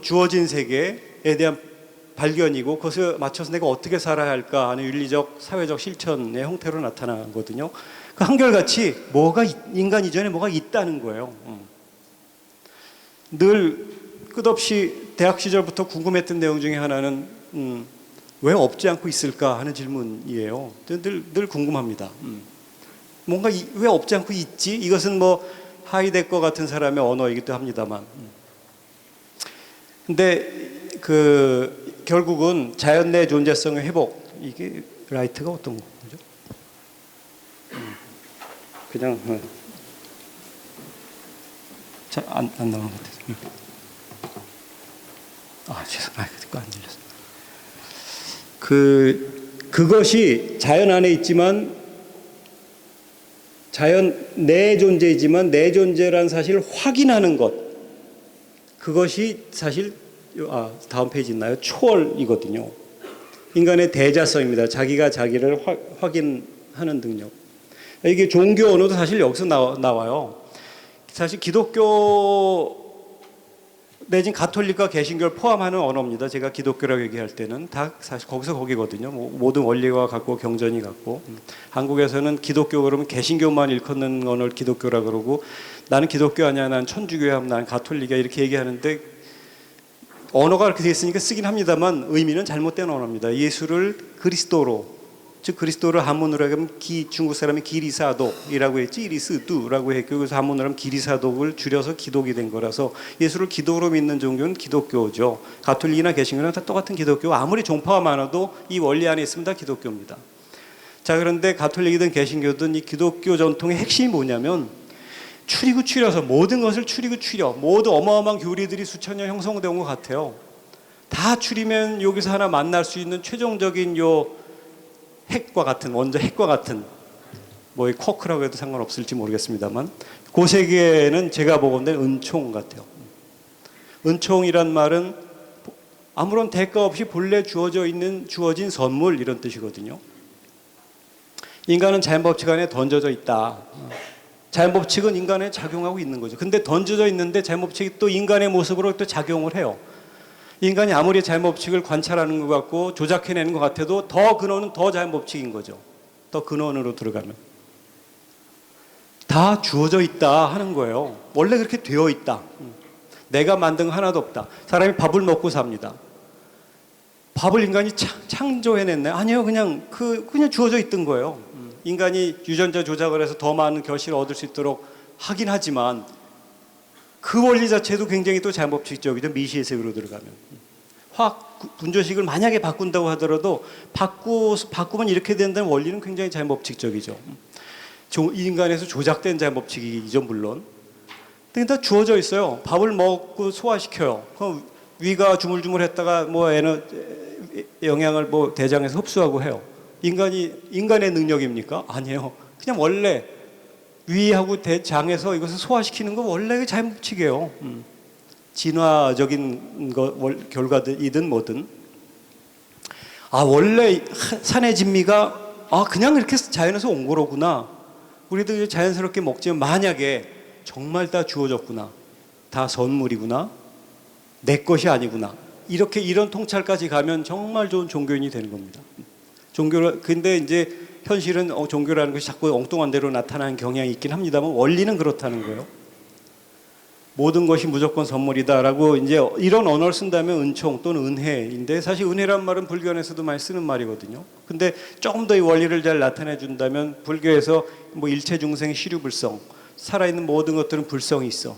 주어진 세계에 대한 발견이고 그것에 맞춰서 내가 어떻게 살아야 할까 하는 윤리적, 사회적 실천의 형태로 나타나거든요. 그 한결같이 인간 이전에 뭐가 있다는 거예요. 늘 끝없이 대학 시절부터 궁금했던 내용 중에 하나는 왜 없지 않고 있을까 하는 질문이에요. 늘 궁금합니다. 뭔가 왜 없지 않고 있지? 이것은 뭐 하이데거 같은 사람의 언어이기도 합니다만. 근데 결국은 자연 내 존재성의 회복, 이게 라이트가 어떤 거죠? 그냥 안 나오는 것 같아요. 그거 안 들렸어. 그것이 자연 안에 있지만 자연 내 존재이지만 내 존재라는 사실을 확인하는 것, 그것이 사실 다음 페이지 있나요? 초월이거든요. 인간의 대자성입니다. 자기가 자기를 확인하는 능력. 이게 종교 언어도 사실 여기서 나와요. 사실 기독교 내진 가톨릭과 개신교를 포함하는 언어입니다. 제가 기독교라고 얘기할 때는 다 사실 거기거든요. 모든 원리와 같고 경전이 같고. 한국에서는 기독교 그러면 개신교만 일컫는 언어를 기독교라 그러고 나는 기독교 아니야, 난 천주교야, 난 가톨릭이야 이렇게 얘기하는데 언어가 그렇게 되어 있으니까 쓰긴 합니다만 의미는 잘못된 언어입니다. 예수를 그리스도로, 즉 그리스도를 한문으로 하면 중국 사람이 기리사독이라고 했지, 이리스두라고 했고 그래서 한문으로 하면 기리사독을 줄여서 기독이 된 거라서 예수를 기독으로 믿는 종교는 기독교죠. 가톨릭이나 개신교는 다 똑같은 기독교. 아무리 종파가 많아도 이 원리 안에 있으면 다 기독교입니다. 자, 그런데 가톨릭이든 개신교든 이 기독교 전통의 핵심이 뭐냐면 추리고 추려서 모든 것을 추리고 추려 모두 어마어마한 교리들이 수천 년 형성되어 온 것 같아요. 다 추리면 여기서 하나 만날 수 있는 최종적인 핵과 같은, 원자 핵과 같은, 뭐 쿼크라고 해도 상관없을지 모르겠습니다만 그 세계는 제가 보건대 은총 같아요. 은총이란 말은 아무런 대가 없이 본래 주어진 선물 이런 뜻이거든요. 인간은 자연법칙 안에 던져져 있다. 자연법칙은 인간에 작용하고 있는 거죠. 근데 던져져 있는데 자연법칙이 또 인간의 모습으로 또 작용을 해요. 인간이 아무리 자연법칙을 관찰하는 것 같고 조작해내는 것 같아도 더 근원은 더 자연법칙인 거죠. 더 근원으로 들어가면. 다 주어져 있다 하는 거예요. 원래 그렇게 되어 있다. 내가 만든 거 하나도 없다. 사람이 밥을 먹고 삽니다. 밥을 인간이 창조해냈나요? 아니요. 그냥 주어져 있던 거예요. 인간이 유전자 조작을 해서 더 많은 결실을 얻을 수 있도록 하긴 하지만 그 원리 자체도 굉장히 또 자연법칙적이죠. 미시의 세계로 들어가면. 화학 분조식을 만약에 바꾼다고 하더라도 바꾸면 이렇게 된다는 원리는 굉장히 자연법칙적이죠. 인간에서 조작된 자연법칙이죠, 물론. 근데 다 주어져 있어요. 밥을 먹고 소화시켜요. 그럼 위가 주물주물했다가 영양을 대장에서 흡수하고 해요. 인간의 능력입니까? 아니에요. 그냥 원래 위하고 대장에서 이것을 소화시키는 거 원래 자연법칙이에요. 진화적인 결과이든 뭐든. 원래 산의 진미가 그냥 이렇게 자연에서 온 거로구나. 우리도 자연스럽게 먹지만 만약에 정말 다 주어졌구나. 다 선물이구나. 내 것이 아니구나. 이런 통찰까지 가면 정말 좋은 종교인이 되는 겁니다. 근데 이제 현실은 종교라는 것이 자꾸 엉뚱한 대로 나타나는 경향이 있긴 합니다만 원리는 그렇다는 거예요. 모든 것이 무조건 선물이다라고 이제 이런 언어를 쓴다면 은총 또는 은혜인데 사실 은혜란 말은 불교 안에서도 많이 쓰는 말이거든요. 근데 조금 더 이 원리를 잘 나타내 준다면 불교에서 일체 중생 시류불성, 살아있는 모든 것들은 불성이 있어.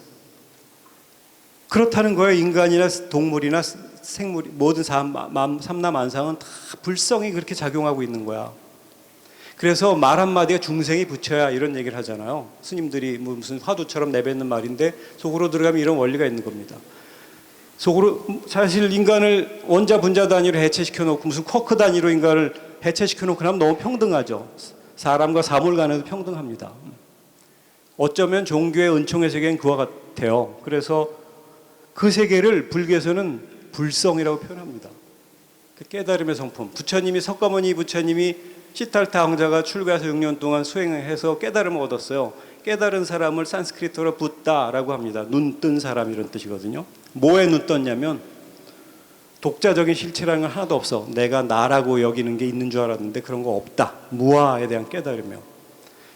그렇다는 거예요. 인간이나 동물이나 생물, 모든 삼남만상은 다 불성이 그렇게 작용하고 있는 거야. 그래서 말 한마디가 중생이 붙여야 이런 얘기를 하잖아요. 스님들이 무슨 화두처럼 내뱉는 말인데 속으로 들어가면 이런 원리가 있는 겁니다. 속으로 사실 인간을 원자 분자 단위로 해체시켜 놓고 무슨 쿼크 단위로 인간을 해체시켜 놓고 하면 너무 평등하죠. 사람과 사물 간에도 평등합니다. 어쩌면 종교의 은총의 세계는 그와 같아요. 그래서 그 세계를 불교에서는 불성이라고 표현합니다. 그 깨달음의 성품. 부처님이 석가모니 부처님이 시탈타 왕자가 출가해서 6년 동안 수행해서 깨달음을 얻었어요. 깨달은 사람을 산스크리트어로 붓다라고 합니다. 눈 뜬 사람 이런 뜻이거든요. 뭐에 눈 떴냐면 독자적인 실체라는 건 하나도 없어. 내가 나라고 여기는 게 있는 줄 알았는데 그런 거 없다. 무아에 대한 깨달음이요.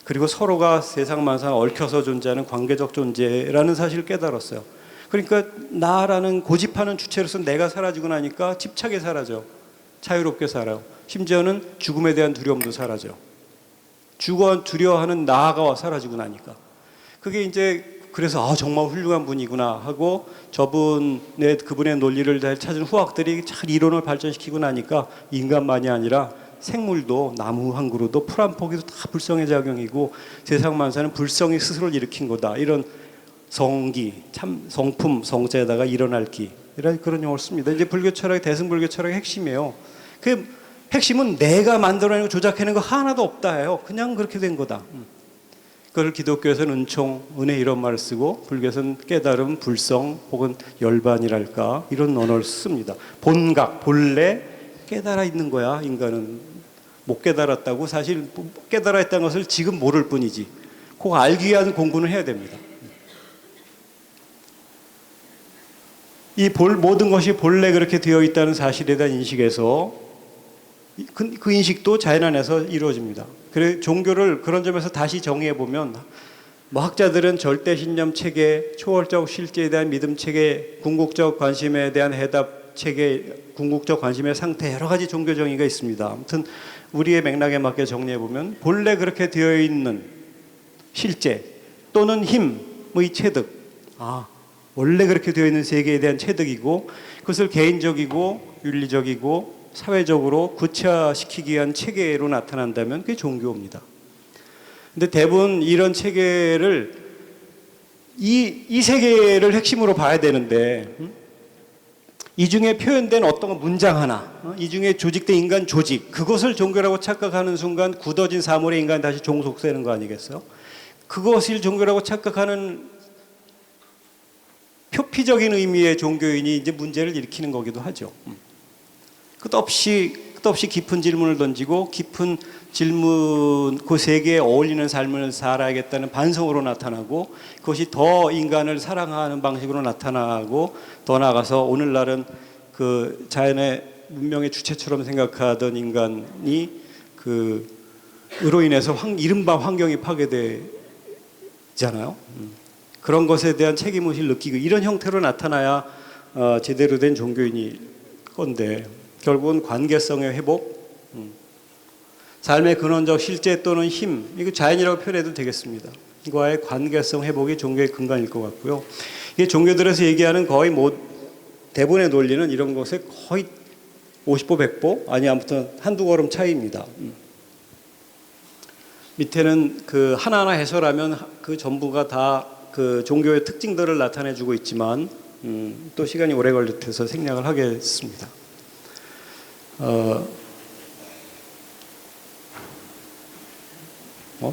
그리고 서로가 세상 만사에 얽혀서 존재하는 관계적 존재라는 사실을 깨달았어요. 그러니까 나라는 고집하는 주체로서 내가 사라지고 나니까 집착이 사라져. 자유롭게 살아요. 심지어는 죽음에 대한 두려움도 사라져. 두려워하는 나가 사라지고 나니까. 그게 이제 그래서 정말 훌륭한 분이구나 하고 그분의 논리를 잘 찾은 후학들이 잘 이론을 발전시키고 나니까 인간만이 아니라 생물도 나무 한 그루도 풀 한 포기도 다 불성의 작용이고 세상 만사는 불성이 스스로를 일으킨 거다. 이런 성기, 참 성품, 성자에다가 일어날 기 이런 그런 용어를 씁니다. 이제 불교 철학의 대승불교 철학의 핵심이에요. 그 핵심은 내가 만들어내고 조작해낸 거 하나도 없다 해요. 그냥 그렇게 된 거다. 그걸 기독교에서는 은총, 은혜 이런 말을 쓰고 불교에서는 깨달음, 불성 혹은 열반이랄까 이런 언어를 씁니다. 본각, 본래 깨달아 있는 거야. 인간은 못 깨달았다고 사실 깨달아 있다는 것을 지금 모를 뿐이지. 꼭 알기 위한 공부는 해야 됩니다. 모든 것이 본래 그렇게 되어 있다는 사실에 대한 인식에서 그 인식도 자연 안에서 이루어집니다. 그래 종교를 그런 점에서 다시 정의해 보면 학자들은 절대 신념 체계, 초월적 실제에 대한 믿음 체계, 궁극적 관심에 대한 해답 체계, 궁극적 관심의 상태 여러 가지 종교 정의가 있습니다. 아무튼 우리의 맥락에 맞게 정리해 보면 본래 그렇게 되어 있는 실제 또는 힘의 체득, 원래 그렇게 되어 있는 세계에 대한 체득이고 그것을 개인적이고 윤리적이고 사회적으로 구체화시키기 위한 체계로 나타난다면 그게 종교입니다. 근데 대부분 이런 체계를 이 세계를 핵심으로 봐야 되는데 이 중에 표현된 어떤 문장 하나, 이 중에 조직된 인간 조직, 그것을 종교라고 착각하는 순간 굳어진 사물의 인간이 다시 종속되는 거 아니겠어요? 그것을 종교라고 착각하는 표피적인 의미의 종교인이 이제 문제를 일으키는 거기도 하죠. 끝없이 깊은 질문을 던지고 깊은 질문, 그 세계에 어울리는 삶을 살아야겠다는 반성으로 나타나고 그것이 더 인간을 사랑하는 방식으로 나타나고 더 나아가서 오늘날은 그 자연의 문명의 주체처럼 생각하던 인간이 으로 인해서 이른바 환경이 파괴되잖아요. 그런 것에 대한 책임의식을 느끼고 이런 형태로 나타나야 제대로 된 종교인일 건데 결국은 관계성의 회복, 삶의 근원적 실제 또는 힘, 이거 자연이라고 표현해도 되겠습니다. 이거와의 관계성 회복이 종교의 근간일 것 같고요. 이게 종교들에서 얘기하는 거의 대부분의 논리는 이런 것에 거의 50보 100보 아니 아무튼 한두 걸음 차이입니다. 밑에는 그 하나하나 해설하면 그 전부가 다 그 종교의 특징들을 나타내주고 있지만 또 시간이 오래 걸릴 듯해서 생략을 하겠습니다.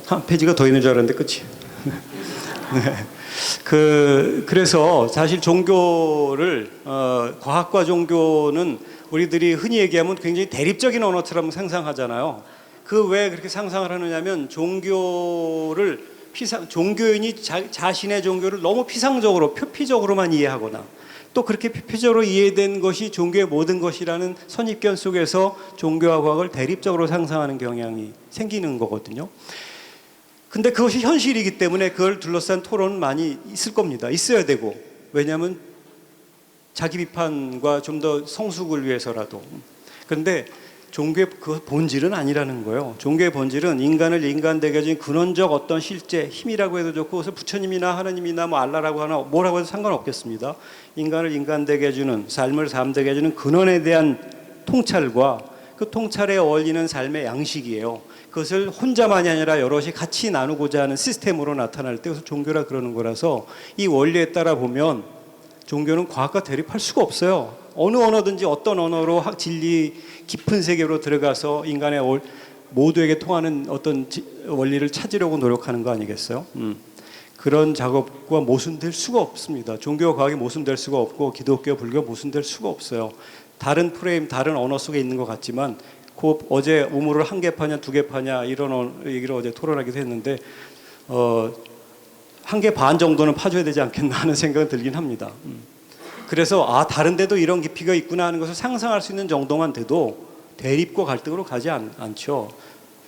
한 페이지가 더 있는 줄 알았는데 끝이. 네. 그래서 사실 종교를 과학과 종교는 우리들이 흔히 얘기하면 굉장히 대립적인 언어처럼 상상하잖아요. 그 왜 그렇게 상상을 하느냐면 종교인이 자신의 종교를 너무 피상적으로 표피적으로만 이해하거나 또 그렇게 표피적으로 이해된 것이 종교의 모든 것이라는 선입견 속에서 종교와 과학을 대립적으로 상상하는 경향이 생기는 거거든요. 근데 그것이 현실이기 때문에 그걸 둘러싼 토론은 많이 있을 겁니다. 있어야 되고. 왜냐하면 자기 비판과 좀 더 성숙을 위해서라도. 그런데 종교의 그 본질은 아니라는 거예요. 종교의 본질은 인간을 인간되게 해준 근원적 어떤 실제, 힘이라고 해도 좋고 그것을 부처님이나 하나님이나 알라라고 하나 뭐라고 해도 상관없겠습니다. 인간을 인간되게 해주는, 삶을 삶되게 해주는 근원에 대한 통찰과 그 통찰에 어울리는 삶의 양식이에요. 그것을 혼자만이 아니라 여럿이 같이 나누고자 하는 시스템으로 나타날 때 그래서 종교라 그러는 거라서 이 원리에 따라 보면 종교는 과학과 대립할 수가 없어요. 어느 언어든지 어떤 언어로 진리 깊은 세계로 들어가서 인간의 모두에게 통하는 어떤 원리를 찾으려고 노력하는 거 아니겠어요? 그런 작업과 모순될 수가 없습니다. 종교와 과학이 모순될 수가 없고 기독교, 불교 모순될 수가 없어요. 다른 프레임, 다른 언어 속에 있는 것 같지만 어제 우물을 한 개 파냐 두 개 파냐 이런 얘기를 어제 토론하기도 했는데 한 개 반 정도는 파줘야 되지 않겠나 하는 생각은 들긴 합니다. 그래서 다른 데도 이런 깊이가 있구나 하는 것을 상상할 수 있는 정도만 돼도 대립과 갈등으로 가지 않죠.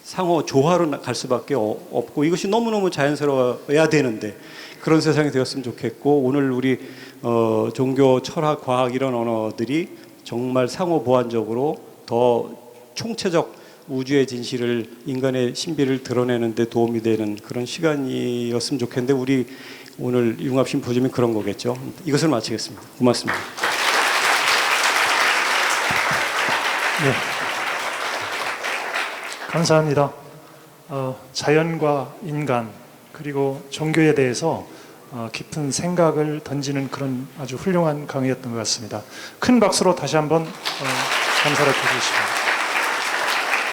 상호 조화로 갈 수밖에 없고 이것이 너무너무 자연스러워야 되는데 그런 세상이 되었으면 좋겠고 오늘 우리 종교, 철학, 과학 이런 언어들이 정말 상호 보완적으로 더 총체적 우주의 진실을 인간의 신비를 드러내는 데 도움이 되는 그런 시간이었으면 좋겠는데 우리 오늘 융합 심포지엄이 그런 거겠죠. 이것을 마치겠습니다. 고맙습니다.
네. 감사합니다. 자연과 인간 그리고 종교에 대해서 깊은 생각을 던지는 그런 아주 훌륭한 강의였던 것 같습니다. 큰 박수로 다시 한번 감사를 드리겠습니다.